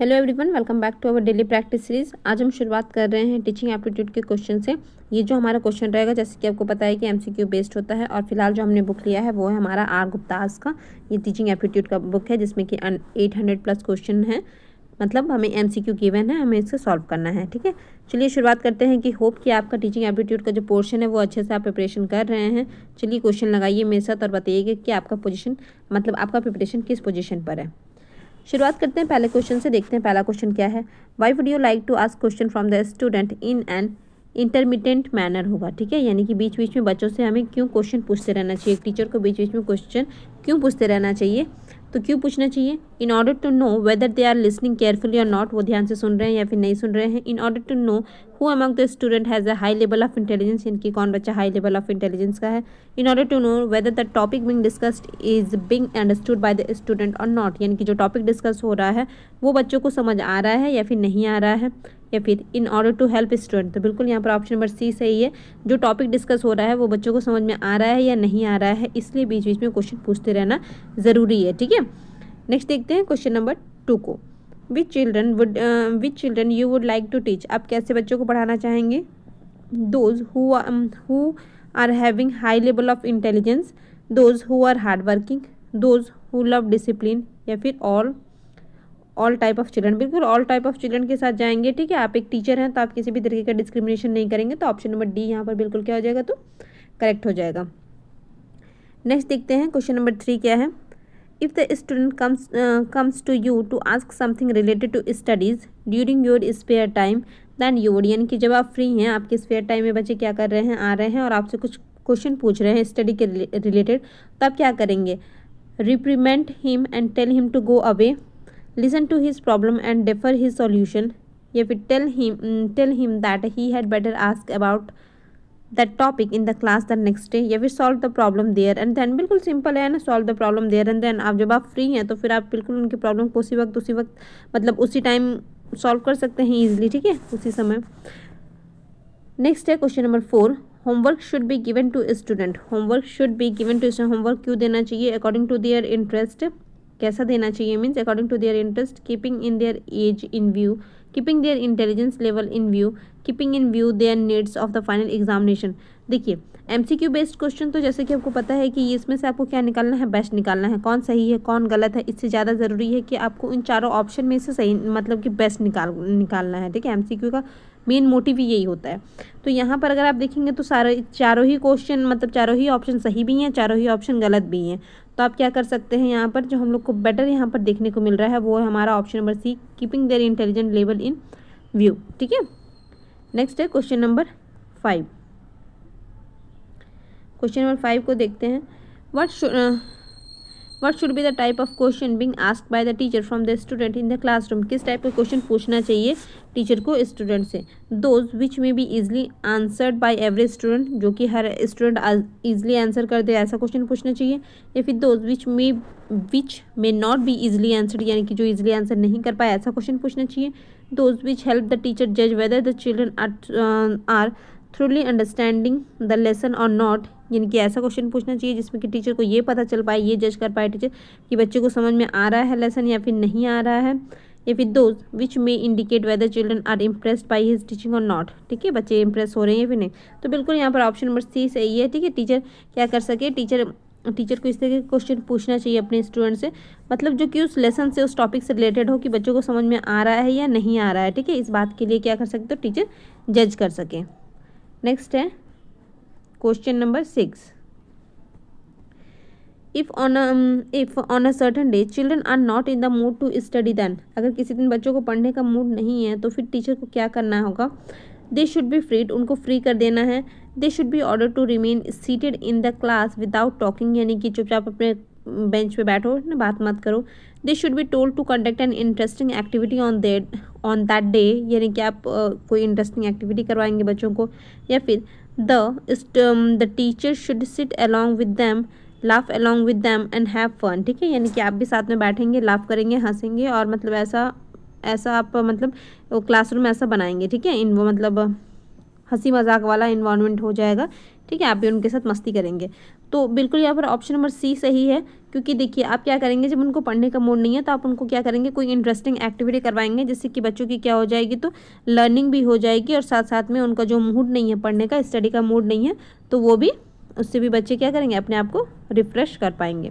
Hello everyone, welcome back to our daily practice series. आज हम शुरुआत कर रहे हैं टीचिंग एप्टीट्यूड के क्वेश्चन से। ये जो हमारा क्वेश्चन रहेगा, जैसे कि आपको पता है कि एमसीक्यू बेस्ड होता है, और फिलहाल जो हमने बुक लिया है वो है हमारा आर गुप्तास का ये टीचिंग एप्टीट्यूड का बुक है, जिसमें कि 800+ क्वेश्चन है। मतलब हमें एमसीक्यू गिवन है, हमें इसे सॉल्व करना है। ठीक है, चलिए शुरुआत करते हैं। कि होप कि आपका टीचिंग एप्टीट्यूड का जो पोर्शन है वो अच्छे से आप प्रिपरेशन कर रहे हैं। चलिए क्वेश्चन लगाइए मेरे साथ और बताइएगा कि आपका पोजीशन, मतलब आपका प्रिपरेशन किस पोजीशन पर है। शुरुआत करते हैं पहले क्वेश्चन से। देखते हैं पहला क्वेश्चन क्या है। Why would you like to ask question from the student in an intermediate manner होगा। ठीक है, यानी कि बीच बीच में बच्चों से हमें क्यों क्वेश्चन पूछते रहना चाहिए, टीचर को बीच बीच में क्वेश्चन क्यों पूछते रहना चाहिए। तो क्यों पूछना चाहिए? In order to know whether they are listening carefully और नॉट, वो ध्यान से सुन रहे हैं या फिर नहीं सुन रहे हैं। In order to know who among the student has a high level of intelligence, इनकी कौन बच्चा हाई लेवल ऑफ इंटेलिजेंस का है। In order to know whether the topic being discussed is being understood by the student और not, यानी कि जो topic discuss हो रहा है वो बच्चों को समझ आ रहा है या फिर नहीं आ रहा है। या फिर in order to help student, तो बिल्कुल यहाँ पर ऑप्शन नंबर सी सही है। जो टॉपिक डिस्कस हो रहा है वो बच्चों को समझ में आ रहा है या नहीं आ रहा है, इसलिए बीच बीच में क्वेश्चन पूछते रहना ज़रूरी है। ठीक है, नेक्स्ट देखते हैं क्वेश्चन नंबर 2 को। Which children you would like to teach, आप कैसे बच्चों को पढ़ाना चाहेंगे। Those who are having high level of intelligence, those who are hard working, those who love discipline, या फिर ऑल टाइप ऑफ चिल्ड्रन। बिल्कुल ऑल टाइप ऑफ चिल्ड्रन के साथ जाएंगे। ठीक है, आप एक टीचर हैं तो आप किसी भी तरीके का डिस्क्रिमिनेशन नहीं करेंगे, तो ऑप्शन नंबर डी यहाँ पर बिल्कुल क्या हो जाएगा, तो करेक्ट हो जाएगा। नेक्स्ट देखते हैं क्वेश्चन नंबर 3 क्या है। If the student comes to you to ask something related to studies during your spare time, then you would, यानी कि जब आप फ्री हैं, आपके स्पेयर टाइम में बच्चे क्या कर रहे हैं, आ रहे हैं और आपसे कुछ क्वेश्चन पूछ रहे हैं स्टडी के रिलेटेड, तो आप क्या करेंगे। Reprimand him and tell him to go away, listen to his problem and defer his solution, या फिर tell him that he had better ask about that topic in the class the next day, या फिर solve the problem there and then. बिल्कुल सिंपल है ना, solve the problem there and then. आप जब आप फ्री हैं तो फिर आप बिल्कुल उनकी प्रॉब्लम को उसी वक्त मतलब उसी टाइम सॉल्व कर सकते हैं ईजिली। ठीक है, उसी समय। नेक्स्ट है question number 4। Homework should be given to student, homework should be given to student, homework क्यों देना चाहिए। अकॉर्डिंग टू देयर इंटरेस्ट, कैसा देना चाहिए, means according to their interest, keeping in their age in view, keeping their intelligence level in view, keeping in view their needs of the final examination. देखिए MCQ based question, तो जैसे कि आपको पता है कि इसमें से आपको क्या निकालना है, बेस्ट निकालना है, कौन सही है कौन गलत है। इससे ज़्यादा ज़रूरी है कि आपको इन चारों ऑप्शन में से सही, मतलब कि बेस्ट निकालना है। ठीक है, एमसीक्यू का मेन मोटिव ही यही होता है। तो यहाँ पर अगर आप देखेंगे तो सारे चारों ही क्वेश्चन, मतलब चारों ही ऑप्शन सही भी हैं, चारों ही ऑप्शन गलत भी हैं। तो आप क्या कर सकते हैं, यहाँ पर जो हम लोग को बेटर यहाँ पर देखने को मिल रहा है वो है हमारा option number C, keeping their intelligent level in view. ठीक है, नेक्स्ट है क्वेश्चन नंबर 5। क्वेश्चन नंबर 5 को देखते हैं। What should be the type of question being asked by the teacher from the student in the classroom, किस type का question पूछना चाहिए टीचर को स्टूडेंट से। Those which may be easily answered bye every student, जो कि हर student easily answer कर दे, ऐसा क्वेश्चन पूछना चाहिए। या फिर those which may not be easily answered, यानी कि जो इजली आंसर नहीं कर पाए, ऐसा क्वेश्चन पूछना चाहिए। Those which help the teacher जज whether the children are thoroughly understanding the lesson और नॉट, यानी कि ऐसा क्वेश्चन पूछना चाहिए जिसमें कि टीचर को ये पता चल पाए, ये जज कर पाए टीचर कि बच्चे को समझ में आ रहा है लेसन या फिर नहीं आ रहा है। या फिर those which may indicate whether children are impressed by his teaching और नॉट। ठीक है, बच्चे इंप्रेस हो रहे हैं या फिर नहीं। तो बिल्कुल यहाँ पर ऑप्शन नंबर सी सही है। ठीक है, टीचर क्या कर सके, टीचर को इस तरह के क्वेश्चन पूछना चाहिए अपने स्टूडेंट से, मतलब जो कि उस लेसन से, उस टॉपिक से रिलेटेड हो, कि बच्चों को समझ में आ रहा है या नहीं आ रहा है। ठीक है, इस बात के लिए क्या कर सकते हो, टीचर जज कर सके। नेक्स्ट है question number 6। If on a certain day children are not in the mood to study, then, अगर किसी दिन बच्चों को पढ़ने का मूड नहीं है तो फिर टीचर को क्या करना होगा। दे शुड बी फ्रीड, उनको फ्री कर देना है। They should be order to remain seated in the class without talking, यानी कि चुपचाप अपने बेंच पे बैठो ना, बात मत करो। They should be told to conduct an interesting activity on that day, यानी कि आप कोई इंटरेस्टिंग एक्टिविटी करवाएंगे बच्चों को। या फिर the teacher should sit along with them, laugh along with them and have fun. ठीक है, यानी कि आप भी साथ में बैठेंगे, लाफ करेंगे, हंसेंगे, और मतलब ऐसा आप मतलब क्लासरूम ऐसा बनाएंगे। ठीक है, इन वो मतलब हंसी मजाक वाला इन्वायरमेंट हो जाएगा। ठीक है, आप भी उनके साथ मस्ती करेंगे। तो बिल्कुल यहाँ पर ऑप्शन नंबर सी सही है क्योंकि देखिए आप क्या करेंगे, जब उनको पढ़ने का मूड नहीं है तो आप उनको क्या करेंगे, कोई इंटरेस्टिंग एक्टिविटी करवाएंगे जिससे कि बच्चों की क्या हो जाएगी, तो लर्निंग भी हो जाएगी और साथ साथ में उनका जो मूड नहीं है पढ़ने का, स्टडी का मूड नहीं है, तो वो भी, उससे भी बच्चे क्या करेंगे, अपने आप को रिफ्रेश कर पाएंगे।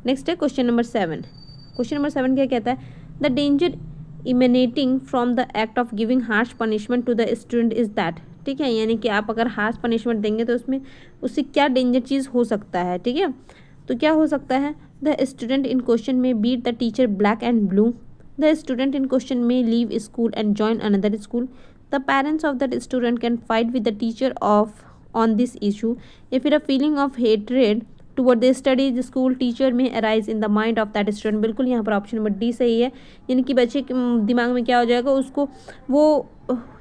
नेक्स्ट है क्वेश्चन नंबर 7। क्वेश्चन नंबर 7 क्या कहता है, the danger emanating from the act of giving harsh punishment to the student is that. ठीक है, यानी कि आप अगर हार्श पनिशमेंट देंगे तो उसमें उससे क्या डेंजर चीज़ हो सकता है। ठीक है, तो क्या हो सकता है, द स्टूडेंट इन क्वेश्चन में beat the teacher black and blue, the student in question में leave school and join another school, the parents of that student can fight with the teacher of on this issue, या फिर a feeling of hatred toward the study the school teacher में arise in the mind of that student. बिल्कुल यहाँ पर option number D सही है, यानी कि बच्चे के दिमाग में क्या हो जाएगा, उसको वो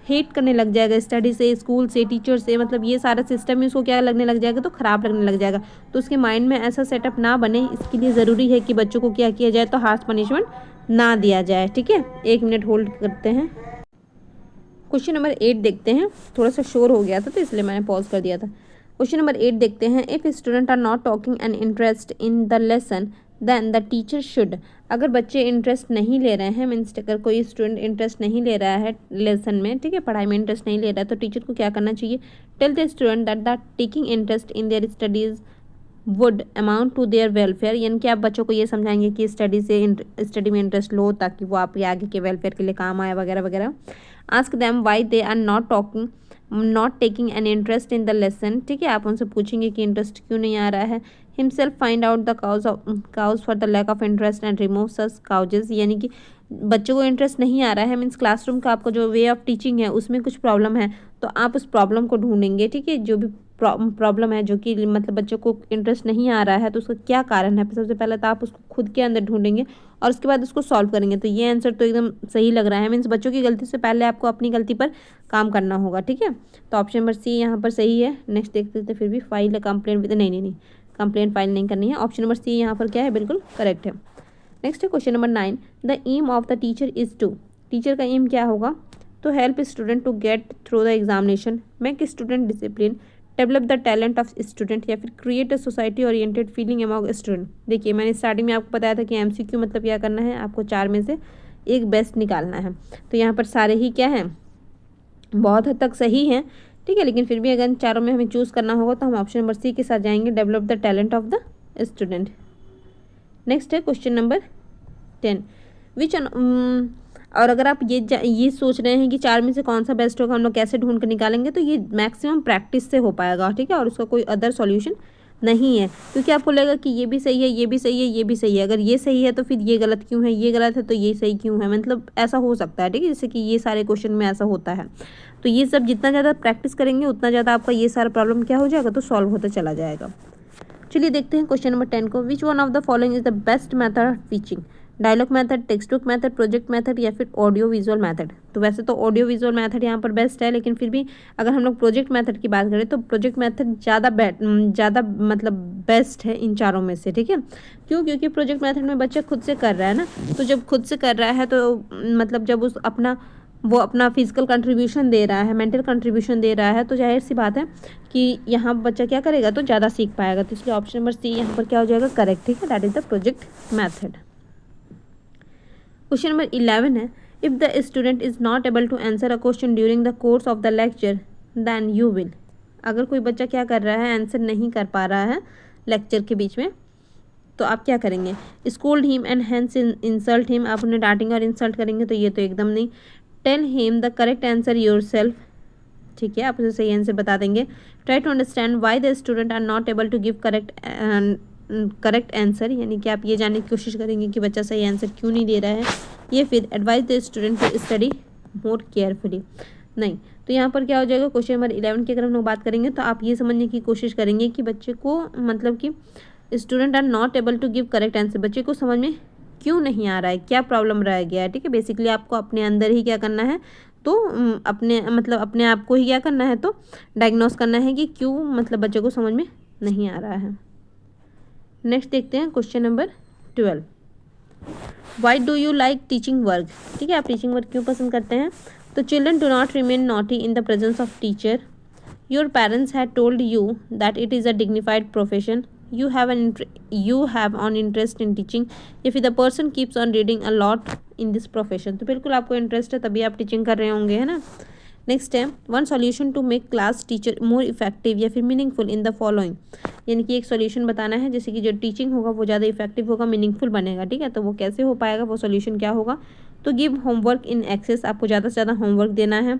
हेट करने लग जाएगा स्टडी से, स्कूल से, टीचर से, मतलब ये सारा सिस्टम ही उसको क्या लगने लग जाएगा, तो ख़राब लगने लग जाएगा। तो उसके माइंड में ऐसा सेटअप ना बने, इसके लिए ज़रूरी है कि बच्चों को क्या किया जाए, तो हार्श पनिशमेंट ना दिया जाए। ठीक है, 1 मिनट होल्ड करते हैं। क्वेश्चन नंबर 8 देखते हैं, थोड़ा सा शोर हो गया था तो इसलिए मैंने पॉज कर दिया था। क्वेश्चन नंबर 8 देखते हैं, if student are not talking and interest in the lesson then the teacher should. अगर बच्चे इंटरेस्ट नहीं ले रहे हैं, मीन्स अगर कोई स्टूडेंट इंटरेस्ट नहीं ले रहा है लेसन में, ठीक है, पढ़ाई में इंटरेस्ट नहीं ले रहा है, तो टीचर को क्या करना चाहिए, tell the student that the taking interest in their studies would amount to their welfare, यानी कि आप बच्चों को ये समझाएंगे कि स्टडी में इंटरेस्ट लो ताकि वो आपके आगे के वेलफेयर के लिए काम आए वगैरह वगैरह। Ask them why they are not taking an interest in the lesson. ठीक है, आप उनसे पूछेंगे कि इंटरेस्ट क्यों नहीं आ रहा है। Himself find out the cause for the lack of interest and remove such causes, यानी कि बच्चों को इंटरेस्ट नहीं आ रहा है, मीन्स क्लासरूम का आपका जो वे ऑफ टीचिंग है उसमें कुछ प्रॉब्लम है, तो आप उस प्रॉब्लम को ढूंढेंगे। ठीक है, जो भी प्रॉब्लम है, जो कि मतलब बच्चों को इंटरेस्ट नहीं आ रहा है, तो उसका क्या कारण है, सबसे पहले तो आप उसको खुद के अंदर ढूंढेंगे और उसके बाद उसको सॉल्व करेंगे। तो ये आंसर तो एकदम सही लग रहा है, मीन्स बच्चों की गलती से पहले आपको अपनी गलती पर काम करना होगा। ठीक है, तो ऑप्शन नंबर सी यहाँ पर सही है। नेक्स्ट देखते थे, फिर भी फाइल कंप्लेंट विद, नहीं कंप्लेंट फाइल नहीं करनी है। ऑप्शन नंबर सी यहाँ पर क्या है, बिल्कुल करेक्ट है। नेक्स्ट है question number 9, the aim of the teacher is to. Teacher का एम क्या होगा, तो help student to get through the examination, make student discipline, develop the talent of student, या फिर create a society oriented feeling among student. देखिए मैंने starting में आपको बताया था कि एमसीक्यू मतलब क्या करना है, आपको 4 में से एक बेस्ट निकालना है। तो यहाँ पर सारे ही क्या हैं, बहुत हद तक सही हैं। ठीक है, लेकिन फिर भी अगर चारों में हमें चूज़ करना होगा तो हम ऑप्शन नंबर सी के साथ जाएंगे, develop the talent of the student. Next है क्वेश्चन नंबर 10, विच और अगर आप ये सोच रहे हैं कि 4 में से कौन सा बेस्ट होगा, हम लोग कैसे ढूंढ कर निकालेंगे, तो ये मैक्सिमम प्रैक्टिस से हो पाएगा। ठीक है, और उसका कोई अदर सॉल्यूशन नहीं है, क्योंकि आपको लगेगा कि ये भी सही है, ये भी सही है, ये भी सही है, अगर ये सही है तो फिर ये गलत क्यों है, ये गलत है तो ये सही क्यों है, मतलब ऐसा हो सकता है। ठीक है, जैसे कि ये सारे क्वेश्चन में ऐसा होता है। तो ये सब जितना ज़्यादा प्रैक्टिस करेंगे उतना ज़्यादा आपका ये सारा प्रॉब्लम क्या हो जाएगा, तो सॉल्व होता चला जाएगा। चलिए देखते हैं क्वेश्चन नंबर 10 को, which one of the following is the best method of teaching, dialogue method, text book method, project method, या फिर ऑडियो विजुअल मेथड। तो वैसे तो ऑडियो विजुअल मेथड यहाँ पर बेस्ट है, लेकिन फिर भी अगर हम लोग प्रोजेक्ट मेथड की बात करें तो प्रोजेक्ट मेथड ज़्यादा मतलब बेस्ट है इन चारों में से। ठीक है, क्यों, क्योंकि प्रोजेक्ट मेथड में बच्चा खुद से कर रहा है ना, तो जब खुद से कर रहा है तो मतलब जब वो अपना फिजिकल कंट्रीब्यूशन दे रहा है, मेंटल कंट्रीब्यूशन दे रहा है, तो जाहिर सी बात है कि यहाँ बच्चा क्या करेगा, तो ज़्यादा सीख पाएगा। तो इसलिए ऑप्शन नंबर सी यहाँ पर क्या हो जाएगा, करेक्ट। ठीक है, that is the project method. Question number 11 है, if the student is not able to answer a question during the course of the lecture then you will. अगर कोई बच्चा क्या कर रहा है, आंसर नहीं कर पा रहा है लेक्चर के बीच में, तो आप क्या करेंगे, scold him and hence insult him, आप उन्हें डांटेंगे और इंसल्ट करेंगे, तो ये तो एकदम नहीं। Tell him the correct answer yourself, ठीक है, आप उसे सही आंसर बता देंगे। Try to understand why the student are not able to give correct answer, यानी कि आप ये जानने की कोशिश करेंगे कि बच्चा सही आंसर क्यों नहीं दे रहा है। ये फिर advise the student to study more carefully, नहीं। तो यहाँ पर क्या हो जाएगा, क्वेश्चन नंबर 11 की अगर हम लोग बात करेंगे तो आप ये समझने की कोशिश करेंगे कि बच्चे को मतलब कि student are not able to give correct answer, बच्चे को समझ में क्यों नहीं आ रहा है, क्या प्रॉब्लम रह गया है। ठीक है, बेसिकली आपको अपने अंदर ही क्या करना है, तो अपने आप को ही क्या करना है, तो डायग्नोस करना है कि क्यों मतलब बच्चे को समझ में नहीं आ रहा है। नेक्स्ट देखते हैं question number 12, why do you like teaching work. ठीक है, आप टीचिंग वर्क क्यों पसंद करते हैं, तो children do not remain naughty in the presence of teacher, your parents had told you that it is a dignified profession, you have on interest in teaching, या फिर the person keeps on reading a lot in this profession। तो बिल्कुल आपको interest है तभी आप teaching कर रहे होंगे, है ना। नेक्स्ट है one solution to make class teacher more effective या फिर मीनिंगफुल इन द फॉलोइंग, यानी कि एक सॉल्यूशन बताना है जैसे कि जो टीचिंग होगा वो ज़्यादा इफेक्टिव होगा, मीनिंगफुल बनेगा, ठीक है। तो वो कैसे हो पाएगा, वो सॉल्यूशन क्या होगा, तो गिव होमवर्क इन एक्सेस, आपको ज़्यादा से ज़्यादा होमवर्क देना है।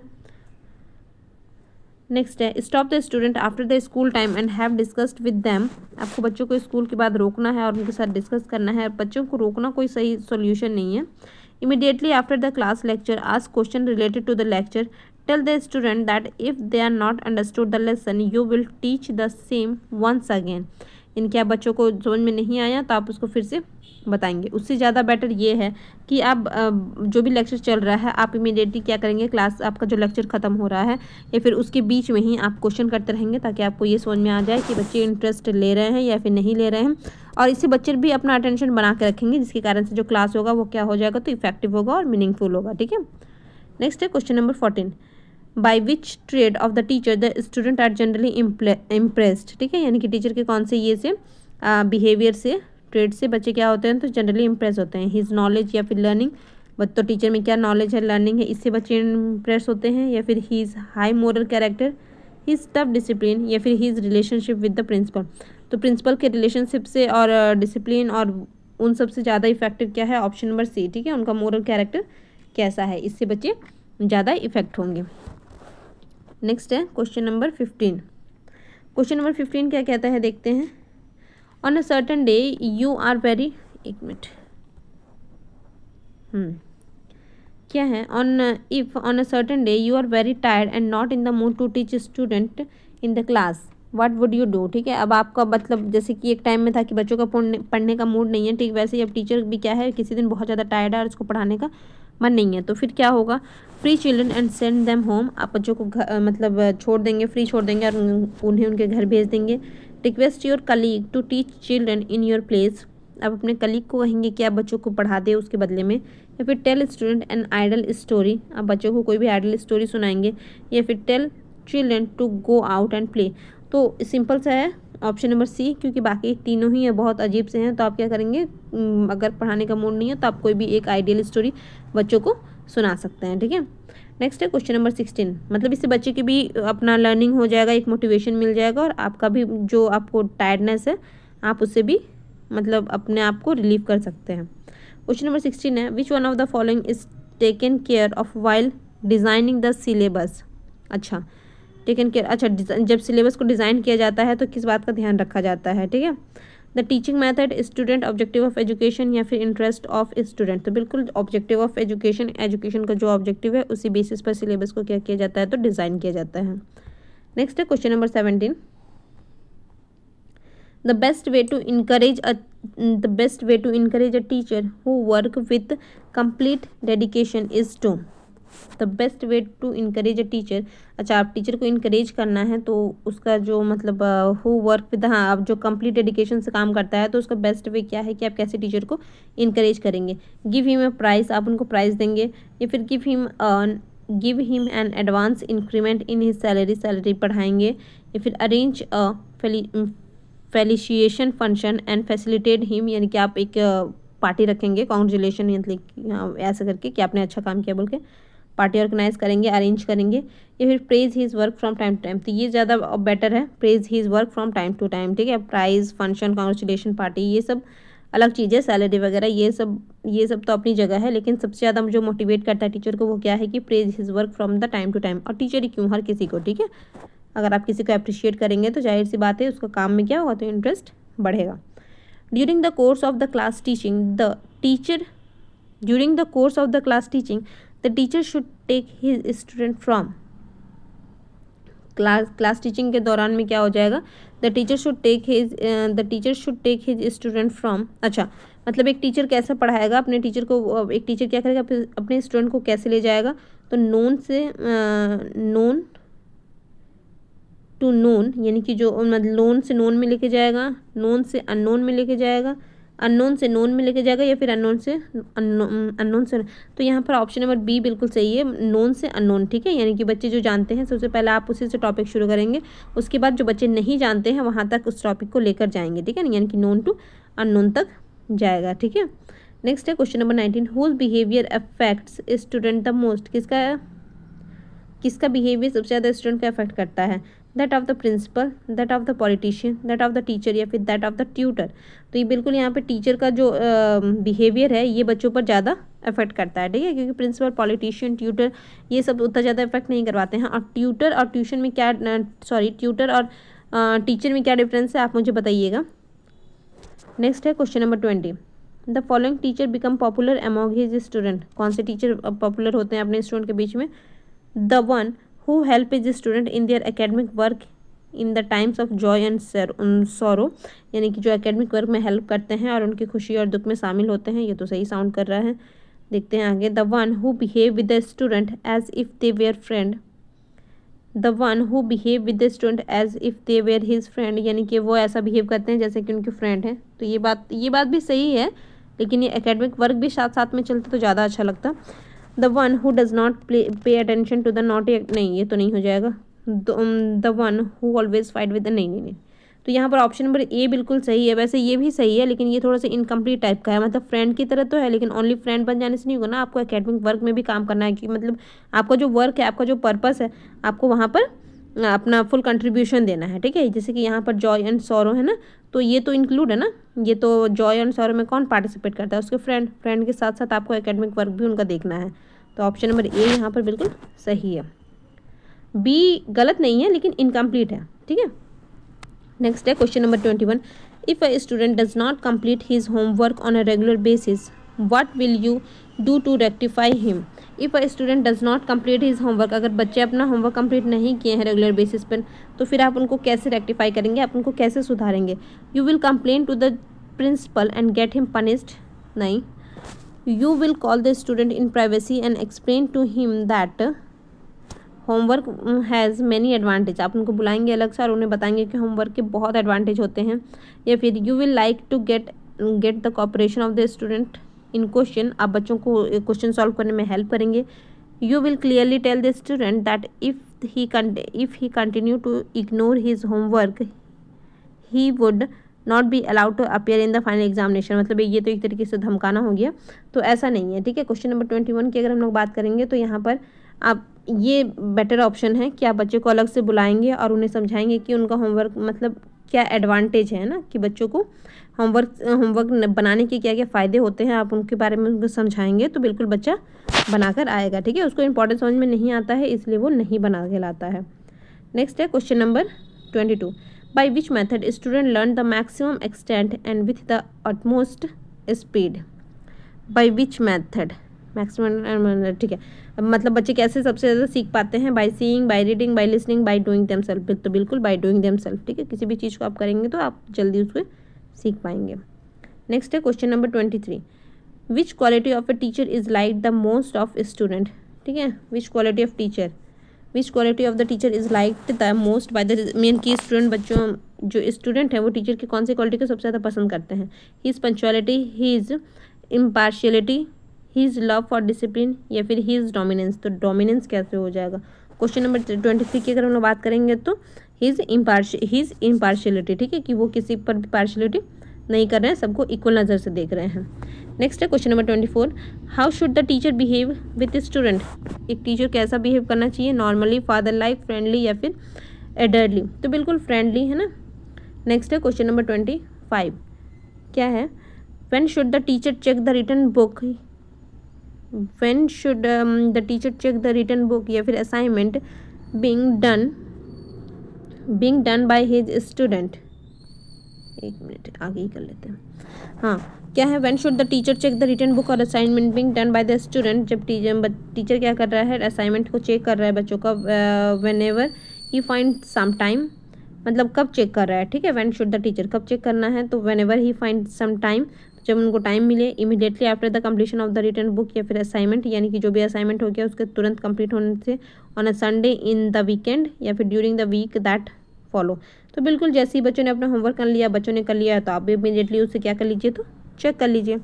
नेक्स्ट है stop the student after the school time and have discussed with them, आपको बच्चों को स्कूल के बाद रोकना है और उनके साथ डिस्कस करना है। बच्चों को रोकना कोई सही सॉल्यूशन नहीं है। Immediately after the class lecture ask question related to the lecture, tell the student that if they are not understood the lesson you will teach the same once again, इनके आप बच्चों को समझ में नहीं आया तो आप उसको फिर से बताएंगे। उससे ज़्यादा बेटर ये है कि आप जो भी लेक्चर चल रहा है आप इमीडिएटली क्या करेंगे, क्लास आपका जो लेक्चर ख़त्म हो रहा है या फिर उसके बीच में ही आप क्वेश्चन करते रहेंगे, ताकि आपको ये समझ में आ जाए कि बच्चे इंटरेस्ट ले रहे हैं या फिर नहीं ले रहे हैं। और इससे बच्चे भी अपना अटेंशन बना के रखेंगे, जिसके कारण से जो क्लास होगा वो क्या हो जाएगा, तो इफेक्टिव होगा और मीनिंगफुल होगा, ठीक है। नेक्स्ट है question number 14, by which trade of the teacher the student are generally impressed, ठीक है, यानी कि टीचर के कौन से ये से बिहेवियर से, ट्रेड से बच्चे क्या होते हैं, तो जनरली इम्प्रेस होते हैं। हिज नॉलेज या फिर लर्निंग, तो टीचर में क्या नॉलेज है, लर्निंग है, इससे बच्चे इम्प्रेस होते हैं। या फिर his high moral character, his tough discipline, या फिर his relationship with the principal, तो प्रिंसिपल के रिलेशनशिप से और डिसिप्लिन और उन सबसे ज़्यादा इफेक्टिव क्या है, ऑप्शन नंबर सी, ठीक है, उनका मोरल कैरेक्टर कैसा है, इससे बच्चे ज़्यादा इफेक्ट होंगे। नेक्स्ट है क्वेश्चन नंबर 15। क्वेश्चन नंबर 15 क्या कहता है, देखते हैं। On a certain day you are very, एक मिनट, क्या है, on a certain day you are very tired and not in the mood to teach student in the class, what would you do, ठीक है। अब आपका मतलब जैसे कि एक टाइम में था कि बच्चों का पढ़ने का मूड नहीं है, ठीक वैसे ही अब टीचर भी क्या है, किसी दिन बहुत ज़्यादा टायर्ड है और उसको पढ़ाने का मन नहीं है, तो फिर क्या होगा, free children and send them home, आप बच्चों को मतलब छोड़ देंगे, फ्री छोड़ देंगे और उन्हें उनके घर भेज देंगे। Request your colleague to teach children in your place, आप अपने कलीग को कहेंगे कि आप बच्चों को पढ़ा दे उसके बदले में। या फिर tell student an idle story, आप बच्चों को कोई भी आइडल स्टोरी सुनाएंगे। या फिर tell children to go out and play, तो सिंपल सा है ऑप्शन नंबर सी, क्योंकि बाकी तीनों ही बहुत अजीब से हैं। तो आप क्या करेंगे, अगर पढ़ाने का मूड नहीं है तो आप कोई भी एक आइडियल स्टोरी बच्चों को सुना सकते हैं, ठीक है। नेक्स्ट है क्वेश्चन नंबर 16, मतलब इससे बच्चे की भी अपना लर्निंग हो जाएगा, एक मोटिवेशन मिल जाएगा और आपका भी जो आपको टायर्डनेस है आप उससे भी मतलब अपने आप को रिलीव कर सकते हैं। क्वेश्चन नंबर 16 है, विच one of the following is taken care of while designing the syllabus, अच्छा टेकन केयर, अच्छा जब सिलेबस को डिज़ाइन किया जाता है तो किस बात का ध्यान रखा जाता है, ठीक है। The teaching method, student, objective of education, या फिर इंटरेस्ट ऑफ स्टूडेंट, तो बिल्कुल ऑब्जेक्टिव ऑफ एजुकेशन, एजुकेशन का जो ऑब्जेक्टिव है उसी बेसिस पर सिलेबस को क्या किया जाता है, तो डिज़ाइन किया जाता है। नेक्स्ट है question number 17, the best way to encourage a teacher who work with complete dedication is to, the best way to encourage a teacher, अच्छा आप टीचर को इनकरेज करना है तो उसका जो मतलब हु वर्क विद, हाँ आप जो कंप्लीट डेडिकेशन से काम करता है तो उसका बेस्ट वे क्या है कि आप कैसे टीचर को इनकरेज करेंगे। गिव हिम अ प्राइज़, आप उनको प्राइज़ देंगे। या फिर give him an advance increment in his salary, salary बढ़ाएंगे। या फिर arrange a felicitation function and facilitate him, यानी कि आप एक पार्टी रखेंगे, कॉन्ग्रेचुलेशन मतलब ऐसा करके कि आपने अच्छा काम किया बोल के पार्टी ऑर्गेनाइज करेंगे, अरेंज करेंगे। या फिर praise his work from time to time, तो ये ज़्यादा बेटर है, praise his work from time to time, ठीक है। प्राइज, फंक्शन, कॉन्ग्रेचुलेशन पार्टी ये सब अलग चीज़ है, सैलरी वगैरह ये सब तो अपनी जगह है, लेकिन सबसे ज़्यादा जो मोटिवेट करता है टीचर को वो क्या है कि praise his work from the time to time. और टीचर ही क्यों, हर किसी को, ठीक है, अगर आप किसी को अप्रिशिएट करेंगे तो जाहिर सी बात है उसका काम में क्या होगा, तो इंटरेस्ट बढ़ेगा। During the course of the class teaching the teacher should take his student from, class teaching के दौरान में क्या हो जाएगा, the teacher should take his student from, अच्छा मतलब एक टीचर कैसा पढ़ाएगा अपने टीचर को, एक टीचर क्या करेगा अपने स्टूडेंट को कैसे ले जाएगा, तो नोन से नोन टू नोन, यानी कि जो मतलब लोन से नोन में लेके जाएगा, नोन से अननोन में लेके जाएगा, अननोन से नोन में लेके जाएगा या फिर अननोन से अननोन से। तो यहाँ पर ऑप्शन नंबर बी बिल्कुल सही है, नोन से अननोन, ठीक है। यानी कि बच्चे जो जानते हैं सबसे पहले आप उसी से टॉपिक शुरू करेंगे, उसके बाद जो बच्चे नहीं जानते हैं वहाँ तक उस टॉपिक को लेकर जाएंगे, ठीक है ना, यानी कि नोन टू अननोन तक जाएगा, ठीक है। नेक्स्ट है question number 19, whose behaviour affects student the most, किसका बिहेवियर सबसे ज़्यादा स्टूडेंट को अफेक्ट करता है, that of the principal, that of the politician, that of the teacher या फिर दैट ऑफ द ट्यूटर। तो ये बिल्कुल यहाँ पे टीचर का जो बिहेवियर है ये बच्चों पर ज़्यादा अफेक्ट करता है, ठीक है, क्योंकि प्रिंसिपल, पॉलिटिशियन, ट्यूटर ये सब उतना ज़्यादा अफेक्ट नहीं करवाते हैं। और ट्यूटर और ट्यूशन में क्या ट्यूटर और टीचर में क्या डिफरेंस है आप मुझे बताइएगा। नेक्स्ट है question number 20, the following teacher become popular among his student, कौन से टीचर पॉपुलर होते हैं अपने स्टूडेंट के बीच में, the one who help his student in their academic work in the times of joy and sorrow, यानी कि जो एकेडमिक वर्क में हेल्प करते हैं और उनकी खुशी और दुख में शामिल होते हैं। ये तो सही साउंड कर रहा है। देखते हैं आगे, the one who behave with the student as if they were friend, the one who behave with the student as if they were his friend, यानी कि वो ऐसा बिहेव करते हैं जैसे कि उनके फ्रेंड हैं। तो ये बात भी सही है, लेकिन ये एकेडमिक वर्क भी साथ साथ में चलता तो ज़्यादा अच्छा लगता। The one who does not pay attention to the naughty, नहीं ये तो नहीं हो जाएगा। The one who always fight with, नहीं। तो यहाँ पर ऑप्शन नंबर ए बिल्कुल सही है। वैसे ये भी सही है लेकिन ये थोड़ा सा इनकम्प्लीट टाइप का है, मतलब फ्रेंड की तरह तो है लेकिन ओनली फ्रेंड बन जाने से नहीं होगा ना, आपको एकेडमिक वर्क में भी काम करना है, कि मतलब आपका जो वर्क है, आपका जो पर्पस है, आपको वहाँ पर अपना फुल कंट्रीब्यूशन देना है, ठीक है। जैसे कि यहाँ पर जॉय एंड सॉरो है ना, तो ये तो इंक्लूड है ना, ये तो जॉय एंड सॉरो में कौन पार्टिसिपेट करता है, उसके फ्रेंड के साथ साथ आपको एकेडमिक वर्क भी उनका देखना है। तो ऑप्शन नंबर ए यहाँ पर बिल्कुल सही है। बी गलत नहीं है लेकिन इनकम्प्लीट है, ठीक है। नेक्स्ट है question number 21, if a student does not complete his homework on a regular basis, what will you do to rectify him. If a student does not complete his homework, अगर बच्चे अपना homework complete नहीं किए हैं regular basis पर, तो फिर आप उनको कैसे रेक्टिफाई करेंगे, आप उनको कैसे सुधारेंगे। You will complain to the principal and get him punished, नहीं। You will call the student in privacy and explain to him that homework has many advantage, आप उनको बुलाएंगे अलग से और उन्हें बताएंगे कि होमवर्क के बहुत एडवांटेज होते हैं। या फिर you will like to get the cooperation of the student in question, आप बच्चों को क्वेश्चन सॉल्व करने में हेल्प करेंगे। You will clearly tell the student that if he continue to ignore his homework he would not be allowed to appear in the final examination, मतलब ये तो एक तरीके से धमकाना हो गया, तो ऐसा नहीं है, ठीक है। क्वेश्चन नंबर 21 की अगर हम लोग बात करेंगे तो यहाँ पर आप ये बेटर ऑप्शन है कि आप बच्चे को अलग से बुलाएंगे और उन्हें समझाएंगे कि उनका होमवर्क मतलब क्या एडवांटेज है ना, कि बच्चों को होमवर्क बनाने के क्या क्या फ़ायदे होते हैं, आप उनके बारे में उनको समझाएंगे तो बिल्कुल बच्चा बनाकर आएगा, ठीक है। उसको इंपॉर्टेंस समझ में नहीं आता है इसलिए वो नहीं बना के लाता है। नेक्स्ट है question number 22, by which method student learn the maximum extent and with the utmost speed. By which method, maximum, ठीक है, मतलब बच्चे कैसे सबसे ज़्यादा सीख पाते हैं, by seeing, by reading, by listening, by doing themselves, तो बिल्कुल बाय डूइंग देमसेल्फ, ठीक है। किसी भी चीज़ को आप करेंगे तो आप जल्दी उसको सीख पाएंगे। नेक्स्ट है question number 23, which quality of a teacher is like the most of student, ठीक है। विच quality of the teacher is like the most by the, main की स्टूडेंट, बच्चों जो स्टूडेंट है वो टीचर की कौन सी क्वालिटी को सबसे ज़्यादा पसंद करते हैं, his punctuality, his impartiality, his love for discipline, या फिर हीज़ डोमिनेंस। तो डोमिनेंस कैसे हो जाएगा। क्वेश्चन नंबर 23 की अगर हम लोग बात करेंगे तो हीज़ इम्पार्शियलिटी, ठीक है, कि वो किसी पर भी पार्शियलिटी नहीं कर रहे हैं, सबको इक्वल नज़र से देख रहे हैं। नेक्स्ट है question number 24, how should the teacher behave with student, एक टीचर कैसा बिहेव करना चाहिए, नॉर्मली, फादर लाइक, फ्रेंडली या फिर एडरली, तो बिल्कुल फ्रेंडली है ना। नेक्स्ट है क्वेश्चन नंबर 25, क्या है, when should the teacher check the written book, when should the teacher check the written book या फिर assignment being done by his student. एक मिनट आगे ही कर लेते हैं। हाँ, क्या है, when should the teacher check the written book और assignment being done by the student, जब टीचर क्या कर रहा है, असाइनमेंट को चेक कर रहा है बच्चों का, whenever he find some time, मतलब कब चेक कर रहा है, ठीक है। व्हेन शुड द टीचर, कब चेक करना है, तो whenever he find some time, जब उनको टाइम मिले, immediately after the completion of the written book या फिर असाइनमेंट, यानी कि जो भी असाइनमेंट हो गया उसके तुरंत कंप्लीट होने से, on a Sunday, in the weekend या फिर during the week that follow. तो बिल्कुल जैसे ही बच्चों ने अपना होमवर्क कर लिया, बच्चों ने कर लिया, तो आप भी इमीडिएटली उससे क्या कर लीजिए, तो चेक कर लीजिए।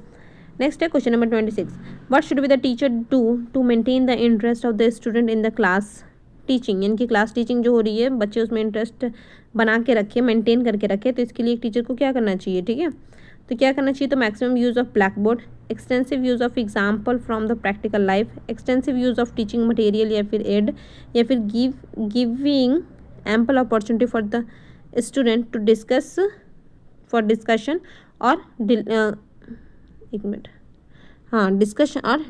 नेक्स्ट है question number 26, what should be the teacher do to maintain the interest of the student in the class teaching. यानी कि क्लास टीचिंग जो हो रही है बच्चे उसमें इंटरेस्ट बना के रखे, मेंटेन करके रखे, तो इसके लिए एक टीचर को क्या करना चाहिए, ठीक है। तो क्या करना चाहिए, तो maximum use of black board, extensive use of example from the practical life, extensive use of teaching material या फिर एड, या फिर giving ample opportunity for the student to discuss for discussion और एक मिनट, हाँ, डिस्कशन और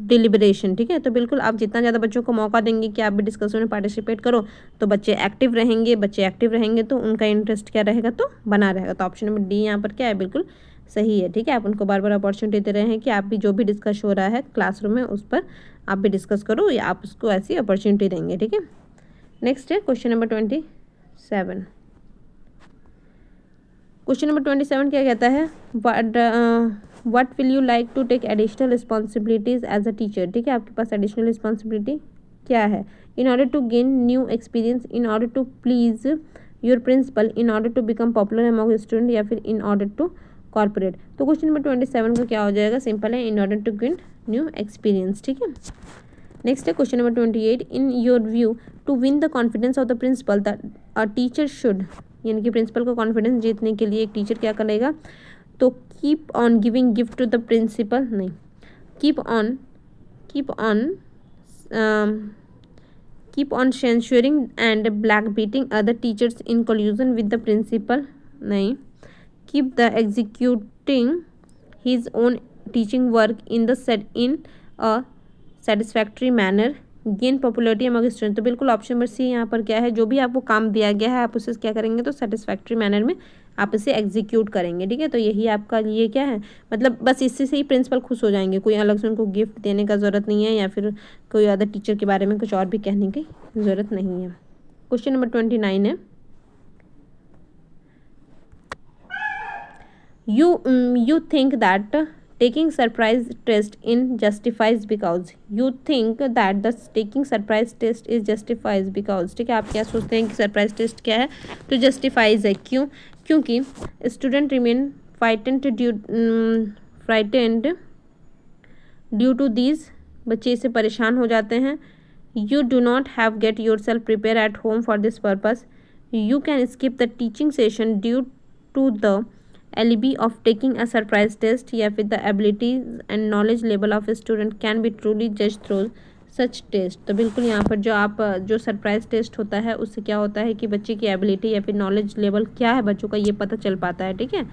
डिलिबरेशन, ठीक है। तो बिल्कुल आप जितना ज़्यादा बच्चों को मौका देंगे कि आप भी डिस्कशन में पार्टिसिपेट करो तो बच्चे एक्टिव रहेंगे तो उनका इंटरेस्ट क्या रहेगा, तो बना रहेगा। तो ऑप्शन नंबर डी यहाँ पर क्या है, बिल्कुल सही है, ठीक है। आप उनको बार बार अपॉर्चुनिटी दे रहे हैं कि आप भी जो भी डिस्कस हो रहा है क्लासरूम में उस पर आप भी डिस्कस करो, या आप उसको ऐसी अपॉर्चुनिटी देंगे, ठीक है। नेक्स्ट है क्वेश्चन नंबर 27। क्वेश्चन नंबर 27 क्या कहता है, what will you like to take additional responsibilities as a teacher, ठीक है। आपके पास एडिशनल रिस्पॉन्सिबिलिटी क्या है, in order to gain new experience, in order to please your principal, in order to become popular among student, या फिर in order to corporate. तो question number 27 का क्या हो जाएगा, सिंपल है, in order to gain new experience, ठीक है। नेक्स्ट है question number 28, in your view to win the confidence of the principal the a teacher should, यानी कि प्रिंसिपल को कॉन्फिडेंस जीतने के लिए एक टीचर क्या करेगा, तो keep on giving gift to the principal, नहीं, keep on censuring and black beating other teachers in collusion with the principal, नहीं, keep the executing his own teaching work in a satisfactory manner, gain popularity among student. तो बिल्कुल option number सी यहाँ पर क्या है, जो भी आपको काम दिया गया है आप उसे क्या करेंगे, तो सेटिस्फैक्ट्री मैनर में आप इसे एग्जीक्यूट करेंगे, ठीक है। तो यही आपका ये क्या है, मतलब बस इससे से ही प्रिंसिपल खुश हो जाएंगे, कोई अलग से उनको गिफ्ट देने का ज़रूरत नहीं है, या फिर कोई अदर टीचर के बारे में कुछ और भी कहने की ज़रूरत नहीं है। क्वेश्चन नंबर 29 है, you think that taking surprise test in justifies because, you think that the taking surprise test is justifies because, ठीक है। आप क्या सोचते हैं कि सरप्राइज टेस्ट क्या है, तो जस्टिफाइज है, क्यों, क्योंकि student remain frightened due to these, बच्चे इससे परेशान हो जाते हैं। You do not have get yourself prepare at home for this purpose, you can skip the teaching session due to the alibi of taking a surprise test, या फिर the abilities and knowledge level of student can be truly जज through such test. तो बिल्कुल यहाँ पर जो surprise test होता है उससे क्या होता है कि बच्चे की एबिलिटी या फिर नॉलेज लेवल क्या है बच्चों का, ये पता चल पाता है, ठीक है।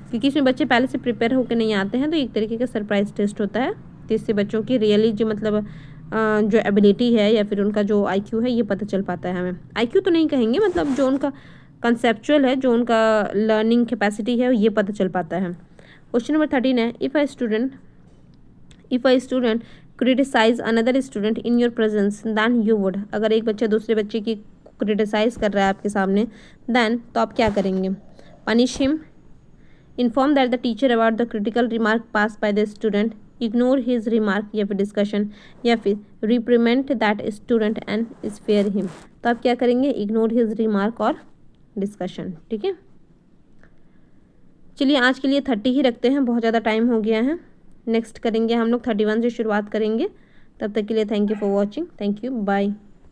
क्योंकि इसमें बच्चे पहले से प्रिपेयर होकर नहीं आते हैं, तो एक तरीके का सरप्राइज टेस्ट होता है, तो इससे बच्चों की रियली जो मतलब जो एबिलिटी है या फिर उनका जो IQ है ये पता चल पाता है हमें। IQ तो नहीं कहेंगे, मतलब जो उनका कंसेप्चुअल है, जो उनका लर्निंग कैपेसिटी है ये पता चल पाता है। क्वेश्चन नंबर 13 है, if a student criticize another student in your presence then you would, अगर एक बच्चा दूसरे बच्चे की क्रिटिसाइज कर रहा है आपके सामने, देन तो आप क्या करेंगे, punish him, inform that the teacher about the critical remark pass by the student, ignore his remark या फिर डिस्कशन, या फिर reprimand that student and spare him. तो आप क्या करेंगे, इग्नोर हिज रिमार्क और डिस्कशन, ठीक है। चलिए आज के लिए 30 ही रखते हैं, बहुत ज़्यादा टाइम हो गया है। नेक्स्ट करेंगे हम लोग 31 से शुरुआत करेंगे। तब तक के लिए thank you for watching, thank you, bye.